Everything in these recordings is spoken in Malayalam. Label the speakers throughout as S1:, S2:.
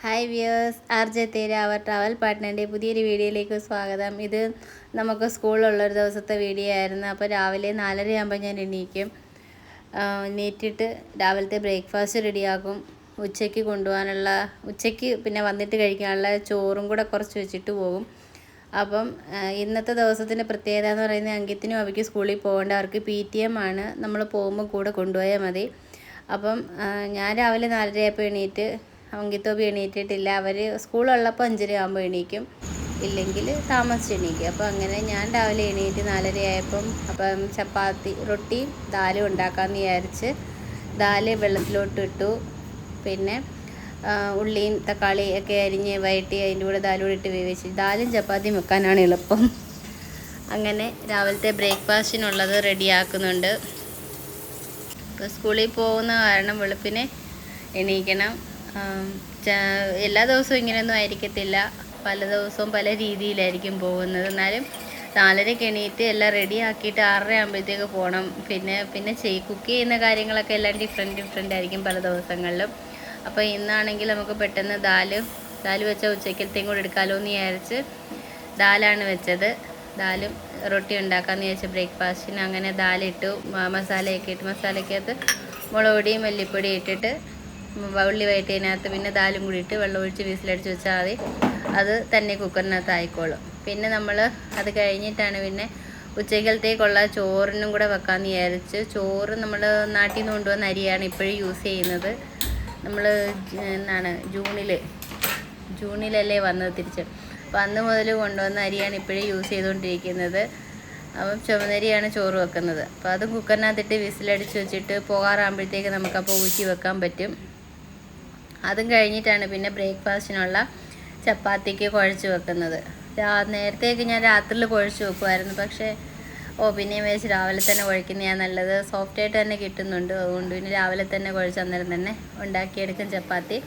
S1: ഹായ് വ്യൂവേഴ്സ്, ആർജെ തേര അവർ ട്രാവൽ പാർട്ട്ണറിൻ്റെ പുതിയൊരു വീഡിയോയിലേക്ക് സ്വാഗതം. ഇത് നമുക്ക് സ്കൂളിലുള്ളൊരു ദിവസത്തെ വീഡിയോ ആയിരുന്നു. അപ്പോൾ രാവിലെ 4:30 ആകുമ്പോൾ ഞാൻ എണീറ്റിട്ട് രാവിലത്തെ ബ്രേക്ക്ഫാസ്റ്റ് റെഡിയാക്കും. ഉച്ചയ്ക്ക് പിന്നെ വന്നിട്ട് കഴിക്കാനുള്ള ചോറും കൂടെ കുറച്ച് വെച്ചിട്ട് പോകും. അപ്പം ഇന്നത്തെ ദിവസത്തിൻ്റെ പ്രത്യേകത എന്ന് പറയുന്നത് അങ്കിത്തിനും അവയ്ക്ക് സ്കൂളിൽ പോകേണ്ട, അവർക്ക് PTM ആണ്. നമ്മൾ പോകുമ്പോൾ കൂടെ കൊണ്ടുപോയാൽ മതി. അപ്പം ഞാൻ രാവിലെ 4:30 ആയപ്പോൾ എണീറ്റ്, അങ്കിത്തോബി എണീറ്റിട്ടില്ല. അവർ സ്കൂളുള്ളപ്പോൾ 5:30 ആകുമ്പോൾ എണീക്കും, ഇല്ലെങ്കിൽ താമസിച്ച് എണീക്കും. അപ്പോൾ അങ്ങനെ ഞാൻ രാവിലെ എണീറ്റ് 4:30 ആയപ്പം റൊട്ടിയും ദാലും ഉണ്ടാക്കാമെന്ന് വിചാരിച്ച് ദാല് വെള്ളത്തിലോട്ട് ഇട്ടു. പിന്നെ ഉള്ളിയും തക്കാളി ഒക്കെ അരിഞ്ഞ് വഴറ്റി അതിൻ്റെ കൂടെ ദാലും കൂടി ഇട്ട് വേവിച്ച് ദാലും ചപ്പാത്തിയും വെക്കാനാണ് എളുപ്പം. അങ്ങനെ രാവിലത്തെ ബ്രേക്ക്ഫാസ്റ്റിനുള്ളത് റെഡിയാക്കുന്നുണ്ട്. ഇപ്പോൾ സ്കൂളിൽ പോകുന്ന കാരണം വെളുപ്പിനെ എണീക്കണം. എല്ലാ ദിവസവും ഇങ്ങനെയൊന്നും ആയിരിക്കത്തില്ല, പല ദിവസവും പല രീതിയിലായിരിക്കും പോകുന്നത്. എന്നാലും 4:30 എണീറ്റ് എല്ലാം റെഡി ആക്കിയിട്ട് 6:30 ആകുമ്പോഴത്തേക്ക് പോകണം. പിന്നെ കുക്ക് ചെയ്യുന്ന കാര്യങ്ങളൊക്കെ എല്ലാം ഡിഫറെൻ്റ് ആയിരിക്കും പല ദിവസങ്ങളിലും. അപ്പോൾ ഇന്നാണെങ്കിൽ നമുക്ക് പെട്ടെന്ന് ദാല് വെച്ച ഉച്ചക്കലത്തെയും കൂടെ എടുക്കാമല്ലോ എന്ന് വിചാരിച്ച് ദാലാണ് വെച്ചത്. ദാലും റൊട്ടി ഉണ്ടാക്കാമെന്ന് വിചാരിച്ച ബ്രേക്ക്ഫാസ്റ്റിന്. അങ്ങനെ ദാലിട്ടു, മസാലയ്ക്കകത്ത് മുളക് പൊടിയും മല്ലിപ്പൊടിയും ഇട്ടിട്ട് ഉള്ളി വഴറ്റിയതിനകത്ത് പിന്നെ ദാലും കൂടി ഇട്ട് വെള്ളം ഒഴിച്ച് വിസിലടിച്ച് വെച്ചാൽ മതി. അത് തന്നെ കുക്കറിനകത്ത് ആയിക്കോളും. പിന്നെ നമ്മൾ അത് കഴിഞ്ഞിട്ടാണ് പിന്നെ ഉച്ചക്കലത്തേക്കുള്ള ചോറിനും കൂടെ വെക്കാമെന്ന് വിചാരിച്ച്. ചോറ് നമ്മൾ നാട്ടിൽ നിന്ന് കൊണ്ടുവന്ന അരിയാണ് ഇപ്പോഴും യൂസ് ചെയ്യുന്നത്. നമ്മൾ ജൂണിലല്ലേ വന്നത് തിരിച്ച്. അപ്പോൾ അന്ന് മുതൽ കൊണ്ടുവന്ന അരിയാണ് ഇപ്പോഴും യൂസ് ചെയ്തുകൊണ്ടിരിക്കുന്നത്. അപ്പം ചുവന്നരിയാണ് ചോറ് വെക്കുന്നത്. അപ്പോൾ അത് കുക്കറിനകത്തിട്ട് വിസിലടിച്ച് വെച്ചിട്ട് പോകാറാകുമ്പോഴത്തേക്ക് നമുക്കപ്പോൾ ഊറ്റി വെക്കാൻ പറ്റും. അതും കഴിഞ്ഞിട്ടാണ് പിന്നെ ബ്രേക്ക്ഫാസ്റ്റിനുള്ള ചപ്പാത്തിക്ക് കുഴച്ച് വെക്കുന്നത്. നേരത്തെയൊക്കെ ഞാൻ രാത്രിയിൽ കുഴച്ച് വെക്കുമായിരുന്നു. പക്ഷേ പിന്നെയും വെച്ച് രാവിലെ തന്നെ കുഴക്കുന്നതാണ് നല്ലത്. സോഫ്റ്റായിട്ട് തന്നെ കിട്ടുന്നുണ്ട്. അതുകൊണ്ട് പിന്നെ രാവിലെ തന്നെ കുഴച്ച് അന്നേരം തന്നെ ഉണ്ടാക്കിയെടുക്കും ചപ്പാത്തി.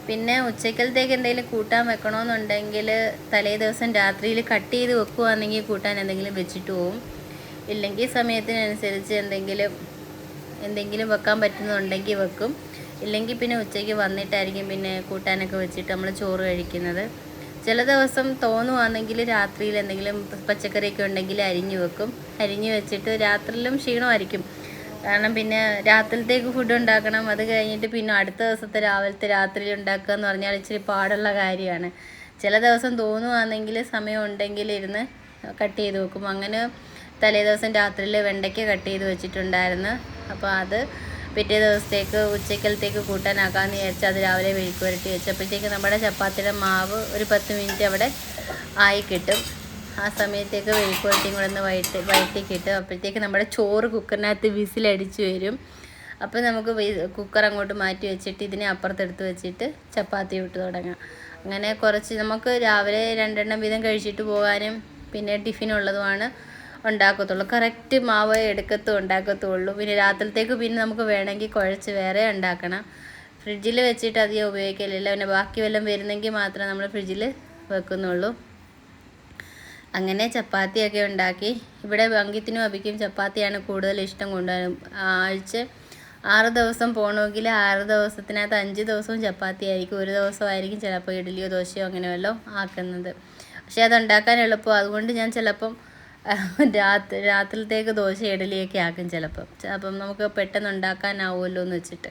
S1: പിന്നെ ഉച്ചക്കലത്തേക്ക് എന്തെങ്കിലും കൂട്ടാൻ വെക്കണമെന്നുണ്ടെങ്കിൽ തലേ ദിവസം രാത്രിയിൽ കട്ട് ചെയ്ത് വെക്കുകയാണെങ്കിൽ കൂട്ടാൻ എന്തെങ്കിലും വെച്ചിട്ട് പോവും. ഇല്ലെങ്കിൽ സമയത്തിനനുസരിച്ച് എന്തെങ്കിലും വെക്കാൻ പറ്റുന്നുണ്ടെങ്കിൽ വെക്കും. ഇല്ലെങ്കിൽ പിന്നെ ഉച്ചയ്ക്ക് വന്നിട്ടായിരിക്കും പിന്നെ കൂട്ടാനൊക്കെ വെച്ചിട്ട് നമ്മൾ ചോറ് കഴിക്കുന്നത്. ചില ദിവസം തോന്നുവാണെങ്കിൽ രാത്രിയിൽ എന്തെങ്കിലും പച്ചക്കറിയൊക്കെ ഉണ്ടെങ്കിൽ അരിഞ്ഞു വെക്കും. അരിഞ്ഞു വെച്ചിട്ട് രാത്രിയിലും ക്ഷീണമായിരിക്കും, കാരണം പിന്നെ രാത്രിയിലത്തേക്ക് ഫുഡ് ഉണ്ടാക്കണം. അത് കഴിഞ്ഞിട്ട് പിന്നെ അടുത്ത ദിവസത്തെ രാത്രിയിൽ ഉണ്ടാക്കുക എന്ന് പറഞ്ഞാൽ ഇച്ചിരി പാടുള്ള കാര്യമാണ്. ചില ദിവസം തോന്നുവാണെങ്കിൽ സമയം ഉണ്ടെങ്കിൽ ഇരുന്ന് കട്ട് ചെയ്ത് വെക്കും. അങ്ങനെ തലേ ദിവസം രാത്രിയിൽ വെണ്ടയ്ക്ക കട്ട് ചെയ്ത് വെച്ചിട്ടുണ്ടായിരുന്നു. അപ്പോൾ അത് പിറ്റേ ദിവസത്തേക്ക് ഉച്ചക്കലത്തേക്ക് കൂട്ടാനാക്കാമെന്ന് വിചാരിച്ചാൽ അത് രാവിലെ മെഴുക്ക് പുരട്ടി വെച്ചപ്പോഴത്തേക്ക് നമ്മുടെ ചപ്പാത്തിയുടെ മാവ് ഒരു 10 മിനിറ്റ് അവിടെ ആയി കിട്ടും. ആ സമയത്തേക്ക് മെഴുക്ക് പുരട്ടിയും കൂടെ ഒന്ന് വഴറ്റി കിട്ടും. അപ്പോഴത്തേക്ക് നമ്മുടെ ചോറ് കുക്കറിനകത്ത് വിസിലടിച്ച് വരും. അപ്പോൾ നമുക്ക് കുക്കർ അങ്ങോട്ട് മാറ്റി വെച്ചിട്ട് ഇതിനെ അപ്പുറത്തെടുത്ത് വെച്ചിട്ട് ചപ്പാത്തി ഇട്ട് തുടങ്ങാം. അങ്ങനെ കുറച്ച് നമുക്ക് രാവിലെ 2 എണ്ണം വീതം കഴിച്ചിട്ട് പോകാനും പിന്നെ ടിഫിനുള്ളതുമാണ് ഉണ്ടാക്കത്തുള്ളൂ. കറക്റ്റ് മാവ് ഉണ്ടാക്കത്തുള്ളൂ. പിന്നെ രാത്രിയിലത്തേക്ക് പിന്നെ നമുക്ക് വേണമെങ്കിൽ കുഴച്ച് വേറെ ഉണ്ടാക്കണം. ഫ്രിഡ്ജിൽ വെച്ചിട്ട് അധികം ഉപയോഗിക്കലില്ല. പിന്നെ ബാക്കി വല്ലതും വരുന്നെങ്കിൽ മാത്രമേ നമ്മൾ ഫ്രിഡ്ജിൽ വെക്കുന്നുള്ളൂ. അങ്ങനെ ചപ്പാത്തിയൊക്കെ ഉണ്ടാക്കി. ഇവിടെ അങ്കിത്തിനും അബിക്കും ചപ്പാത്തിയാണ് കൂടുതൽ ഇഷ്ടം. കൊണ്ടുവരും. ആഴ്ച 6 ദിവസം പോകണമെങ്കിൽ 6 ദിവസത്തിനകത്ത് 5 ദിവസവും ചപ്പാത്തി ആയിരിക്കും. ഒരു ദിവസമായിരിക്കും ചിലപ്പോൾ ഇഡ്ഡലിയോ ദോശയോ അങ്ങനെ വല്ലതും ആക്കുന്നത്. പക്ഷേ അതുണ്ടാക്കാൻ എളുപ്പം. അതുകൊണ്ട് ഞാൻ ചിലപ്പം രാത്രിയിലത്തേക്ക് ദോശ ഇഡലിയൊക്കെ ആക്കും ചിലപ്പം. അപ്പം നമുക്ക് പെട്ടെന്ന് ഉണ്ടാക്കാനാവുമല്ലോ എന്ന് വെച്ചിട്ട്.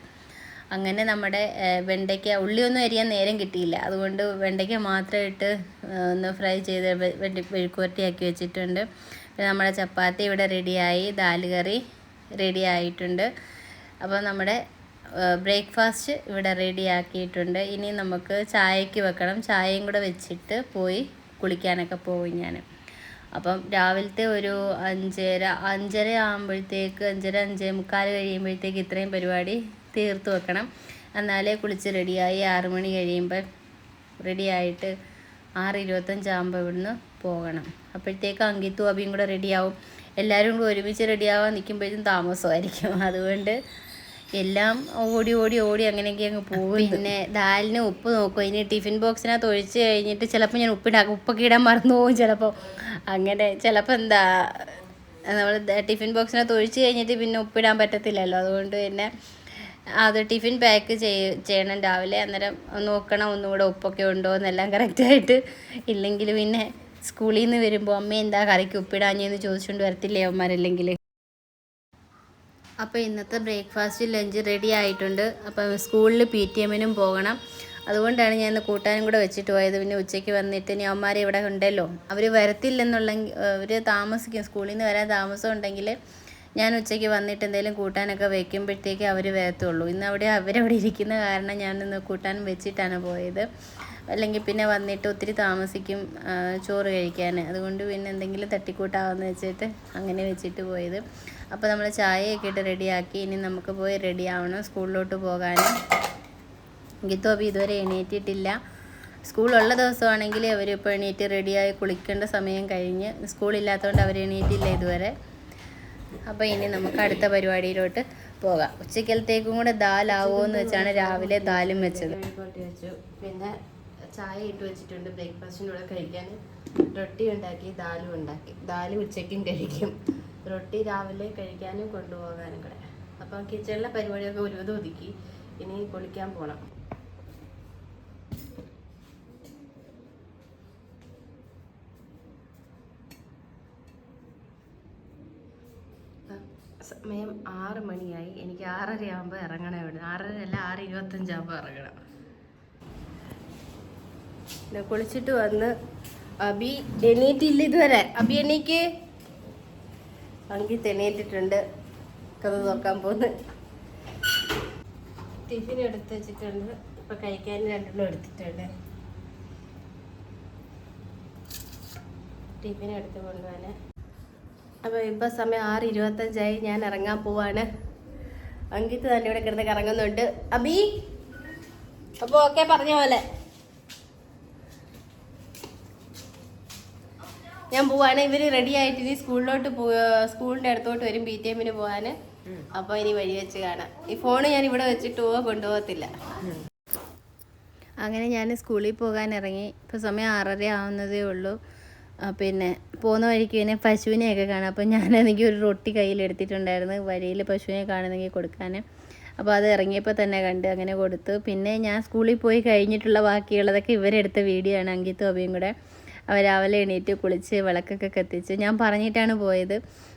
S1: അങ്ങനെ നമ്മുടെ വെണ്ടയ്ക്ക, ഉള്ളിയൊന്നും അരിയാൻ നേരം കിട്ടിയില്ല. അതുകൊണ്ട് വെണ്ടയ്ക്ക മാത്രം ഇട്ട് ഒന്ന് ഫ്രൈ ചെയ്ത് മെഴുക്ക് പുരട്ടിയാക്കി വെച്ചിട്ടുണ്ട്. പിന്നെ നമ്മുടെ ചപ്പാത്തി ഇവിടെ റെഡിയായി, ദാല് കറി റെഡി ആയിട്ടുണ്ട്. അപ്പോൾ നമ്മുടെ ബ്രേക്ക്ഫാസ്റ്റ് ഇവിടെ റെഡിയാക്കിയിട്ടുണ്ട്. ഇനി നമുക്ക് ചായക്ക് വെക്കണം. ചായയും കൂടെ വെച്ചിട്ട് പോയി കുളിക്കാനൊക്കെ പോകും ഞാൻ. അപ്പം രാവിലത്തെ ഒരു 5:30 ആകുമ്പോഴത്തേക്ക് 5:45 കഴിയുമ്പോഴത്തേക്ക് ഇത്രയും പരിപാടി തീർത്ത് വെക്കണം. എന്നാലേ കുളിച്ച് റെഡിയായി 6 മണി കഴിയുമ്പോൾ റെഡിയായിട്ട് 6:25 ആകുമ്പോൾ ഇവിടുന്ന് പോകണം. അപ്പോഴത്തേക്ക് അങ്കിത്തും അബിയും കൂടെ റെഡിയാവും. എല്ലാവരും കൂടെ ഒരുമിച്ച് റെഡിയാവാൻ നിൽക്കുമ്പോഴത്തേക്കും താമസമായിരിക്കും. അതുകൊണ്ട് എല്ലാം ഓടി അങ്ങനെയൊക്കെ അങ്ങ് പോകും. പിന്നെ ദാലിന് ഉപ്പ് നോക്കും. ഇനി ടിഫിൻ ബോക്സിനകത്ത് ഒഴിച്ച് കഴിഞ്ഞിട്ട് ചിലപ്പോൾ ഞാൻ ഉപ്പൊക്കെ ഇടാൻ മറന്നു പോകും. ചിലപ്പോൾ നമ്മൾ ടിഫിൻ ബോക്സിനകത്ത് ഒഴിച്ച് കഴിഞ്ഞിട്ട് പിന്നെ ഉപ്പിടാൻ പറ്റത്തില്ലല്ലോ. അതുകൊണ്ട് പിന്നെ അത് ടിഫിൻ പാക്ക് ചെയ്യണം രാവിലെ. അന്നേരം നോക്കണം ഒന്നുകൂടെ ഉപ്പൊക്കെ ഉണ്ടോ എന്നെല്ലാം കറക്റ്റായിട്ട്. ഇല്ലെങ്കിൽ പിന്നെ സ്കൂളിൽ നിന്ന് വരുമ്പോൾ അമ്മ എന്താ കറിക്ക് ഉപ്പിടാഞ്ഞെന്ന് ചോദിച്ചുകൊണ്ട് വരത്തില്ലേ അവന്മാരല്ലെങ്കിൽ. അപ്പോൾ ഇന്നത്തെ ബ്രേക്ക്ഫാസ്റ്റ് ലഞ്ച് റെഡി ആയിട്ടുണ്ട്. അപ്പം സ്കൂളിൽ PTM-നും പോകണം. അതുകൊണ്ടാണ് ഞാൻ ഇന്ന് കൂട്ടാനും കൂടെ വെച്ചിട്ട് പോയത്. പിന്നെ ഉച്ചയ്ക്ക് വന്നിട്ട് ഇനി അവന്മാർ ഇവിടെ ഉണ്ടല്ലോ, അവർ വരത്തില്ലെന്നുണ്ടെങ്കിൽ അവർ താമസിക്കും, സ്കൂളിൽ നിന്ന് വരാൻ താമസം ഉണ്ടെങ്കിൽ ഞാൻ ഉച്ചയ്ക്ക് വന്നിട്ട് എന്തെങ്കിലും കൂട്ടാനൊക്കെ വയ്ക്കുമ്പോഴത്തേക്ക് അവർ വരത്തുള്ളൂ. ഇന്ന് അവരവിടെ ഇരിക്കുന്ന കാരണം ഞാനിന്ന് കൂട്ടാനും വെച്ചിട്ടാണ് പോയത്. അല്ലെങ്കിൽ പിന്നെ വന്നിട്ട് ഒത്തിരി താമസിക്കും ചോറ് കഴിക്കാൻ. അതുകൊണ്ട് പിന്നെ എന്തെങ്കിലും തട്ടിക്കൂട്ടാവെന്ന് വെച്ചിട്ട് അങ്ങനെ വെച്ചിട്ട് പോയത്. അപ്പോൾ നമ്മൾ ചായയൊക്കെ ഇട്ട് റെഡിയാക്കി. ഇനി നമുക്ക് പോയി റെഡി ആവണം സ്കൂളിലോട്ട് പോകാൻ. ഗീത്തോബി ഇതുവരെ എണീറ്റിട്ടില്ല. സ്കൂളുള്ള ദിവസമാണെങ്കിൽ അവരിപ്പോൾ എണീറ്റ് റെഡിയായി കുളിക്കേണ്ട സമയം കഴിഞ്ഞ്. സ്കൂളില്ലാത്തതുകൊണ്ട് അവർ എണീറ്റില്ല ഇതുവരെ. അപ്പോൾ ഇനി നമുക്ക് അടുത്ത പരിപാടിയിലോട്ട് പോകാം. ഉച്ചക്കലത്തേക്കും കൂടെ ദാലാവുമോ എന്ന് വെച്ചാണ് രാവിലെ ദാലും വെച്ചത്. വെച്ചു, പിന്നെ ചായ ഇട്ട് വെച്ചിട്ടുണ്ട് ബ്രേക്ക്ഫാസ്റ്റിൻ്റെ കൂടെ കഴിക്കാൻ. റൊട്ടി ഉണ്ടാക്കി, ദാലും ഉണ്ടാക്കി. ദാല് ഉച്ചയ്ക്കും കഴിക്കും, റൊട്ടി രാവിലെ കഴിക്കാനും കൊണ്ടുപോകാനും കൂടെ. അപ്പം കിച്ചണിലെ പരിപാടിയൊക്കെ ഒരുവിധം ഒതുക്കി. ഇനി കുളിക്കാൻ പോകണം. സമയം 6 മണിയായി. എനിക്ക് 6:30 ആകുമ്പോൾ ഇറങ്ങണം. ഇവിടെ 6:30 അല്ല 6:25 ആകുമ്പോൾ ഇറങ്ങണം. കുളിച്ചിട്ട് വന്ന് അബി എണീറ്റില്ല ഇതുവരെ. അബി എണീക്ക്. അങ്കിത്ത് എണീറ്റിട്ടുണ്ട്. കഥ നോക്കാൻ പോന്ന്. ടിഫിൻ എടുത്ത് വെച്ചിട്ടുണ്ട്. ഇപ്പം കഴിക്കാൻ 2 എടുത്തിട്ടുണ്ട്. ടിഫിൻ എടുത്ത് കൊണ്ടുപോകാൻ. അപ്പോൾ ഇപ്പോൾ സമയം 6:25 ഞാൻ ഇറങ്ങാൻ പോവാണ്. അങ്കിത്ത് തന്നെ ഇവിടെ കിടന്ന് കറങ്ങുന്നുണ്ട്. അബി അപ്പോൾ ഓക്കെ പറഞ്ഞ പോലെ ഞാൻ പോവാണ്. ഇവർ റെഡി ആയിട്ട് ഇനി സ്കൂളിലോട്ട് സ്കൂളിൻ്റെ അടുത്തോട്ട് വരും PTM-ന് പോകാൻ. അപ്പോൾ ഇനി വഴി വെച്ച് കാണാം. ഈ ഫോണ് ഞാൻ ഇവിടെ വെച്ചിട്ട് കൊണ്ടുപോകത്തില്ല. അങ്ങനെ ഞാൻ സ്കൂളിൽ പോകാൻ ഇറങ്ങി. ഇപ്പോൾ സമയം 6:30 ആവുന്നതേ ഉള്ളൂ. പിന്നെ പോകുന്ന വഴിക്ക് പിന്നെ പശുവിനെയൊക്കെ കാണാം. അപ്പോൾ ഞാനെനിക്ക് ഒരു റൊട്ടി കയ്യിലെടുത്തിട്ടുണ്ടായിരുന്നു, വഴിയിൽ പശുവിനെ കാണുന്നെങ്കിൽ കൊടുക്കാൻ. അപ്പോൾ അത് ഇറങ്ങിയപ്പോൾ തന്നെ കണ്ട് അങ്ങനെ കൊടുത്തു. പിന്നെ ഞാൻ സ്കൂളിൽ പോയി കഴിഞ്ഞിട്ടുള്ള ബാക്കിയുള്ളതൊക്കെ ഇവരെടുത്ത വീഡിയോ ആണ്. അങ്കിത്തും അബിയും കൂടെ അവർ രാവിലെ എണീറ്റ് കുളിച്ച് വിളക്കൊക്കെ കത്തിച്ച്. ഞാൻ പറഞ്ഞിട്ടാണ് പോയത്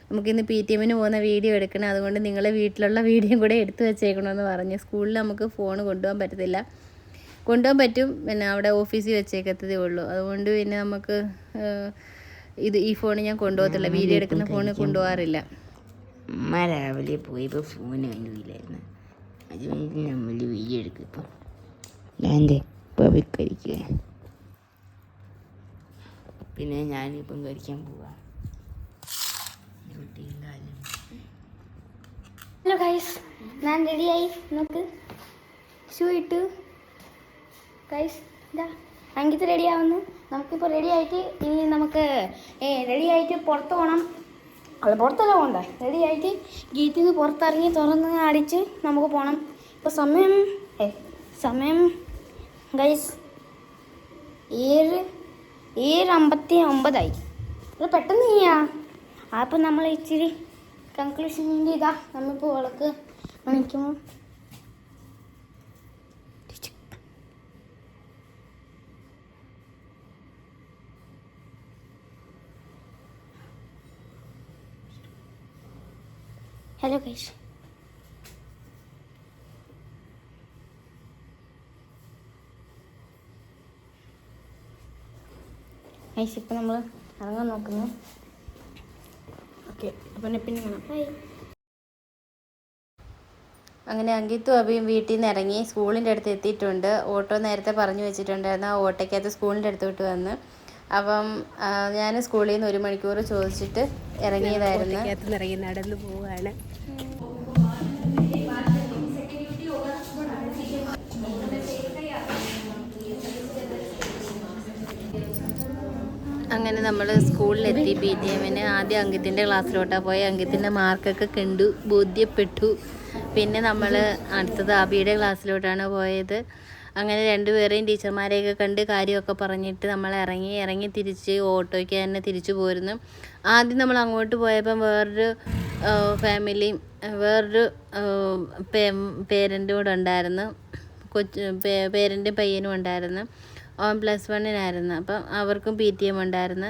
S1: നമുക്കിന്ന് PTM-ന് പോകുന്ന വീഡിയോ എടുക്കണം, അതുകൊണ്ട് നിങ്ങളെ വീട്ടിലുള്ള വീഡിയോ കൂടെ എടുത്തു വെച്ചേക്കണമെന്ന് പറഞ്ഞു. സ്കൂളിൽ നമുക്ക് ഫോൺ കൊണ്ടുപോകാൻ പറ്റത്തില്ല. കൊണ്ടുപോകാൻ പറ്റും, പിന്നെ അവിടെ ഓഫീസിൽ വെച്ചേക്കത്തതേ ഉള്ളൂ. അതുകൊണ്ട് പിന്നെ നമുക്ക് ഈ ഫോൺ ഞാൻ കൊണ്ടുപോകത്തില്ല, വീഡിയോ എടുക്കുന്ന ഫോൺ കൊണ്ടുപോകാറില്ല.
S2: അമ്മ രാവിലെ പോയപ്പോൾ ഫോൺ കണ്ടില്ലായിരുന്നു, അതുകൊണ്ട് നമ്മൾ വീഡിയോ എടുക്കും. ഇപ്പം ഞാൻ ഇപ്പോൾ കഴിക്കുക. പിന്നെ ഞാനിപ്പം കഴിക്കാൻ പോവാം.
S3: ഹലോ ഗൈസ്, ഞാൻ റെഡിയായി. നമുക്ക് ഷൂ ഇട്ടു ഗൈസ്. ഇതാ അങ്കിത്ത് റെഡി ആവുന്നു. നമുക്കിപ്പോൾ റെഡി ആയിട്ട് ഇനി നമുക്ക് റെഡി ആയിട്ട് പുറത്ത് പോകണം. അല്ല, പുറത്തല്ല പോകണ്ട, റെഡി ആയിട്ട് ഗേറ്റിൽ നിന്ന് പുറത്തിറങ്ങി തുറന്ന് അടിച്ച് നമുക്ക് പോകണം. ഇപ്പോൾ സമയം ഗൈസ് 7:59 ഇത് പെട്ടെന്ന് ചെയ്യാ. അപ്പം നമ്മൾ ഇച്ചിരി കൺക്ലൂഷനിൻ്റെ ഇതാ നമ്മളിപ്പോൾ വിളക്ക് കാണിക്കുമോ. ഹലോ ഗൈസ്, ഇപ്പം നമ്മൾ ഇറങ്ങാൻ നോക്കുന്നു.
S1: ഓക്കെ, അപ്പം പിന്നെ കാണാം.
S3: ബൈ.
S1: അങ്ങനെ അങ്കിത്തും അബിയും വീട്ടിൽ നിന്ന് ഇറങ്ങി സ്കൂളിൻ്റെ അടുത്ത് എത്തിയിട്ടുണ്ട്. ഓട്ടോ നേരത്തെ പറഞ്ഞു വെച്ചിട്ടുണ്ടായിരുന്നു. ആ ഓട്ടോയ്ക്കകത്ത് സ്കൂളിൻ്റെ അടുത്തോട്ട് വന്ന്. അപ്പം ഞാൻ സ്കൂളിൽ നിന്ന് 1 മണിക്കൂർ ചോദിച്ചിട്ട് ഇറങ്ങിയതായിരുന്നു. ഇറങ്ങി നടന്ന് പോവാണ്. അങ്ങനെ നമ്മൾ സ്കൂളിലെത്തി. PTM-ന് ആദ്യം അങ്കിത്തിൻ്റെ ക്ലാസ്സിലോട്ടാണ് പോയി. അങ്കിത്തിൻ്റെ മാർക്കൊക്കെ കണ്ടു, ബോധ്യപ്പെട്ടു. പിന്നെ നമ്മൾ അടുത്തത് അബിയുടെ ക്ലാസ്സിലോട്ടാണ് പോയത്. അങ്ങനെ രണ്ടുപേരെയും ടീച്ചർമാരെയൊക്കെ കണ്ട് കാര്യമൊക്കെ പറഞ്ഞിട്ട് നമ്മൾ ഇറങ്ങി തിരിച്ച് ഓട്ടോയ്ക്ക് തന്നെ തിരിച്ചു പോരുന്നു. ആദ്യം നമ്മൾ അങ്ങോട്ട് പോയപ്പം വേറൊരു ഫാമിലിയും വേറൊരു പേരൻ്റും കൂടെ ഉണ്ടായിരുന്നു. പേരൻ്റും പയ്യനും ഉണ്ടായിരുന്നു. അവൻ +1-നായിരുന്നു. അപ്പം അവർക്കും PTM ഉണ്ടായിരുന്നു.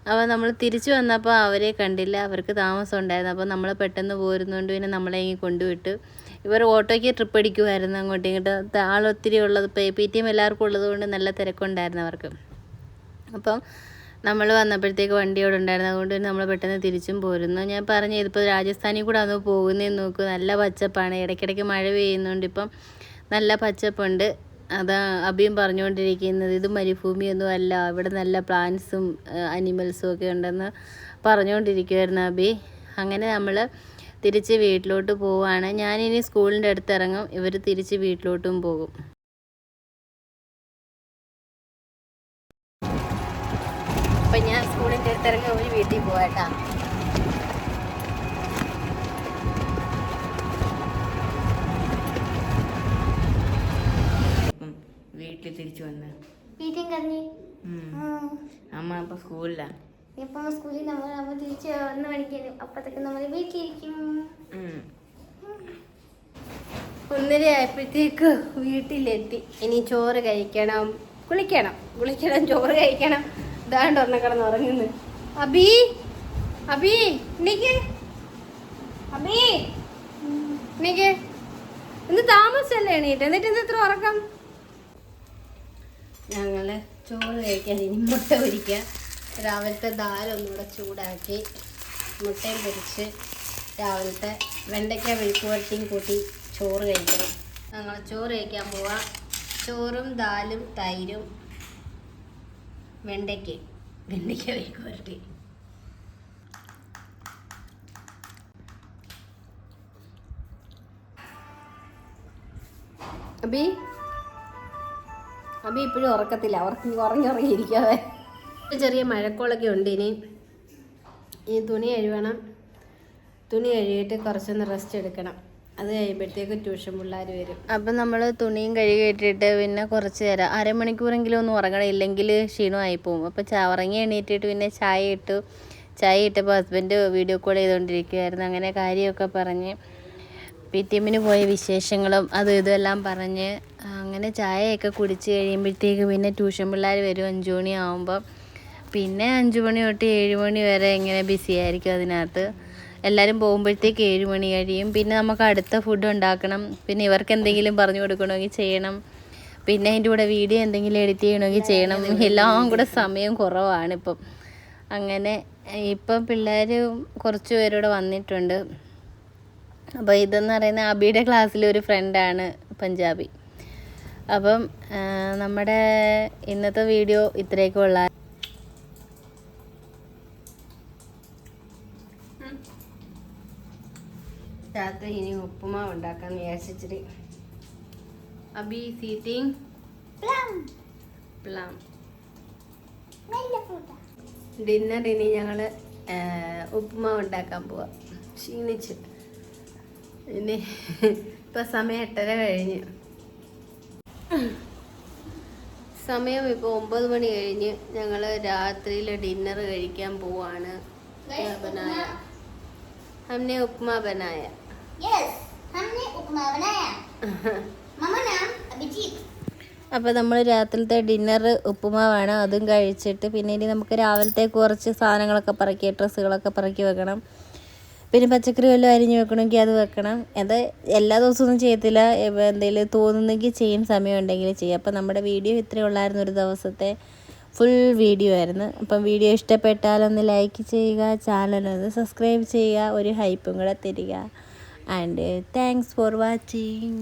S1: അപ്പോൾ നമ്മൾ തിരിച്ചു വന്നപ്പോൾ അവരെ കണ്ടില്ല, അവർക്ക് താമസം ഉണ്ടായിരുന്നു. അപ്പോൾ നമ്മൾ പെട്ടെന്ന് പോരുന്നതുകൊണ്ട് പിന്നെ നമ്മളെ ഇങ്ങ് കൊണ്ടുവിട്ടു. ഇവർ ഓട്ടോയ്ക്ക് ട്രിപ്പ് അടിക്കുമായിരുന്നു അങ്ങോട്ടും ഇങ്ങോട്ട്. ആളൊത്തിരി ഉള്ളത് PTM എല്ലാവർക്കും ഉള്ളത് കൊണ്ട് നല്ല തിരക്കുണ്ടായിരുന്നു അവർക്ക്. അപ്പം നമ്മൾ വന്നപ്പോഴത്തേക്ക് വണ്ടി അവിടെ ഉണ്ടായിരുന്നു. അതുകൊണ്ട് തന്നെ നമ്മൾ പെട്ടെന്ന് തിരിച്ചും പോരുന്നു. ഞാൻ പറഞ്ഞു ഇതിപ്പോൾ രാജസ്ഥാനിൽ കൂടെ അന്ന് പോകുന്നതെന്ന് നോക്കൂ, നല്ല പച്ചപ്പാണ്. ഇടയ്ക്കിടയ്ക്ക് മഴ പെയ്യുന്നുണ്ട്, ഇപ്പം നല്ല പച്ചപ്പുണ്ട്. അതാ അഭിയും പറഞ്ഞുകൊണ്ടിരിക്കുന്നത്, ഇത് മരുഭൂമിയൊന്നും അല്ല, ഇവിടെ നല്ല പ്ലാന്റ്സും അനിമൽസും ഒക്കെ ഉണ്ടെന്ന് പറഞ്ഞുകൊണ്ടിരിക്കുമായിരുന്നു അഭി. അങ്ങനെ നമ്മൾ തിരിച്ച് വീട്ടിലോട്ട് പോവുകയാണ്. ഞാനിനി സ്കൂളിൻ്റെ അടുത്ത് ഇറങ്ങും, ഇവർ തിരിച്ച് വീട്ടിലോട്ടും പോകും. അപ്പം ഞാൻ സ്കൂളിൻ്റെ അടുത്ത് ഇറങ്ങി ഒരു വീട്ടിൽ പോവാട്ടാ.
S2: വീട്ടിൽ തിരിച്ചു വന്ന്
S3: PTM കഴിഞ്ഞ്
S2: അമ്മ അപ്പോൾ സ്കൂളിലാണ്.
S3: ഇപ്പം സ്കൂളിൽ നമ്മൾ തിരിച്ച് 1 മണിക്ക് അപ്പത്തേക്ക് നമ്മൾ വീട്ടിലിരിക്കും.
S1: 1:30 ആയപ്പോഴത്തേക്ക് വീട്ടിലെത്തി. ഇനി ചോറ് കഴിക്കണം, കുളിക്കണം, ചോറ് കഴിക്കണം. ഇതാണ്ട് ഒരെണ്ണം കിടന്ന് ഉറങ്ങുന്നു. അബി എണീക്ക്, ഇന്ന് താമസിച്ചല്ലേ എണീറ്റ്, എന്നിട്ട് ഇന്ന് ഇത്ര ഉറക്കം? ഞങ്ങൾ ചോറ് കഴിക്കാൻ ഇനി മുട്ട പൊരിക്കുക. രാവിലത്തെ ദാലൊന്നുകൂടെ ചൂടാക്കി മുട്ടയും പൊരിച്ച് രാവിലത്തെ വെണ്ടയ്ക്ക മെഴുക്കുവരട്ടിയും കൂട്ടി ചോറ് കഴിക്കണം. ഞങ്ങൾ ചോറ് കഴിക്കാൻ പോവാം. ചോറും ദാലും തൈരും വെണ്ടയ്ക്ക മെഴുക്കുവരട്ടി. അബി ഇപ്പോഴും ഉറക്കത്തില്ല, ഉറങ്ങിയിരിക്കാതെ. ചെറിയ മഴക്കോളൊക്കെ ഉണ്ട്. ഇനി തുണി കഴുകണം. തുണി കഴുകിയിട്ട് കുറച്ചൊന്ന് റെസ്റ്റ് എടുക്കണം. അത് കഴിയുമ്പോഴത്തേക്ക് ട്യൂഷൻ പിള്ളേർ വരും. അപ്പം നമ്മൾ തുണിയും കഴുകി ഇട്ടിട്ട് പിന്നെ കുറച്ച് നേരം അരമണിക്കൂറെങ്കിലും ഒന്നും ഉറങ്ങണം, ഇല്ലെങ്കിൽ ക്ഷീണമായി പോകും. അപ്പം ഉറങ്ങി എണീറ്റിട്ട് പിന്നെ ചായ ഇട്ടപ്പോൾ ഹസ്ബൻഡ് വീഡിയോ കോൾ ചെയ്തുകൊണ്ടിരിക്കുകയായിരുന്നു. അങ്ങനെ കാര്യമൊക്കെ പറഞ്ഞ് PTM-ന് പോയ വിശേഷങ്ങളും അതും ഇതെല്ലാം പറഞ്ഞ് അങ്ങനെ ചായയൊക്കെ കുടിച്ച് കഴിയുമ്പോഴത്തേക്ക് പിന്നെ ട്യൂഷൻ പിള്ളേർ വരും 5 മണി ആകുമ്പം. പിന്നെ 5 മണി തൊട്ട് 7 മണി വരെ ഇങ്ങനെ ബിസി ആയിരിക്കും അതിനകത്ത്. എല്ലാവരും പോകുമ്പോഴത്തേക്ക് 7 മണി കഴിയും. പിന്നെ നമുക്ക് അടുത്ത ഫുഡ് ഉണ്ടാക്കണം, പിന്നെ ഇവർക്ക് എന്തെങ്കിലും പറഞ്ഞു കൊടുക്കണമെങ്കിൽ ചെയ്യണം, പിന്നെ അതിൻ്റെ കൂടെ വീഡിയോ എന്തെങ്കിലും എഡിറ്റ് ചെയ്യണമെങ്കിൽ ചെയ്യണം. എല്ലാം കൂടെ സമയം കുറവാണ് ഇപ്പം. അങ്ങനെ ഇപ്പം പിള്ളേർ കുറച്ച് പേരൂടെ വന്നിട്ടുണ്ട്. അപ്പോൾ ഇതെന്ന് പറയുന്നത് അബിയുടെ ക്ലാസ്സിലെ ഒരു ഫ്രണ്ടാണ്, പഞ്ചാബി. അപ്പം നമ്മുടെ ഇന്നത്തെ വീഡിയോ ഇത്രയൊക്കെ ഉള്ള. രാത്രി ഇനി ഉപ്പുമാവ് ഉണ്ടാക്കാന്ന് വിചാരിച്ചിട്ട്. അബി സീറ്റിംഗ് പ്ലാം ഡിന്നറിന് ഞങ്ങൾ ഉപ്പുമാവ് ഉണ്ടാക്കാൻ പോവാം. ക്ഷീണിച്ച് പിന്നെ ഇപ്പം സമയം 8:30 കഴിഞ്ഞ്. സമയം ഇപ്പോൾ 9 മണി കഴിഞ്ഞ്. ഞങ്ങൾ രാത്രിയിൽ ഡിന്നർ കഴിക്കാൻ പോവാണ്. हमने उपमा बनाया.
S3: Yes, हमने उपमा बनाया. मम्मा नाम अभिजीत.
S1: അപ്പോൾ നമ്മൾ രാത്രിയിലത്തെ ഡിന്നർ ഉപ്പുമാവാണ്. അതും കഴിച്ചിട്ട് പിന്നെ ഇനി നമുക്ക് രാവിലത്തെ കുറച്ച് സാധനങ്ങളൊക്കെ പറക്കി, ഡ്രസ്സുകളൊക്കെ പറക്കി വെക്കണം. പിന്നെ പച്ചക്കറി വല്ലതും അരിഞ്ഞ് വെക്കണമെങ്കിൽ അത് വെക്കണം. അത് എല്ലാ ദിവസമൊന്നും ചെയ്യത്തില്ല, എന്തെങ്കിലും തോന്നുന്നെങ്കിൽ ചെയ്യും, സമയം ഉണ്ടെങ്കിൽ ചെയ്യും. അപ്പോൾ നമ്മുടെ വീഡിയോ ഇത്രയേ ഉള്ളായിരുന്നു, ഒരു ദിവസത്തെ ഫുൾ വീഡിയോ ആയിരുന്നു. അപ്പം വീഡിയോ ഇഷ്ടപ്പെട്ടാലൊന്ന് ലൈക്ക് ചെയ്യുക, ചാനലൊന്ന് സബ്സ്ക്രൈബ് ചെയ്യുക, ഒരു ഹൈപ്പും കൂടെ തരിക. And thanks for watching.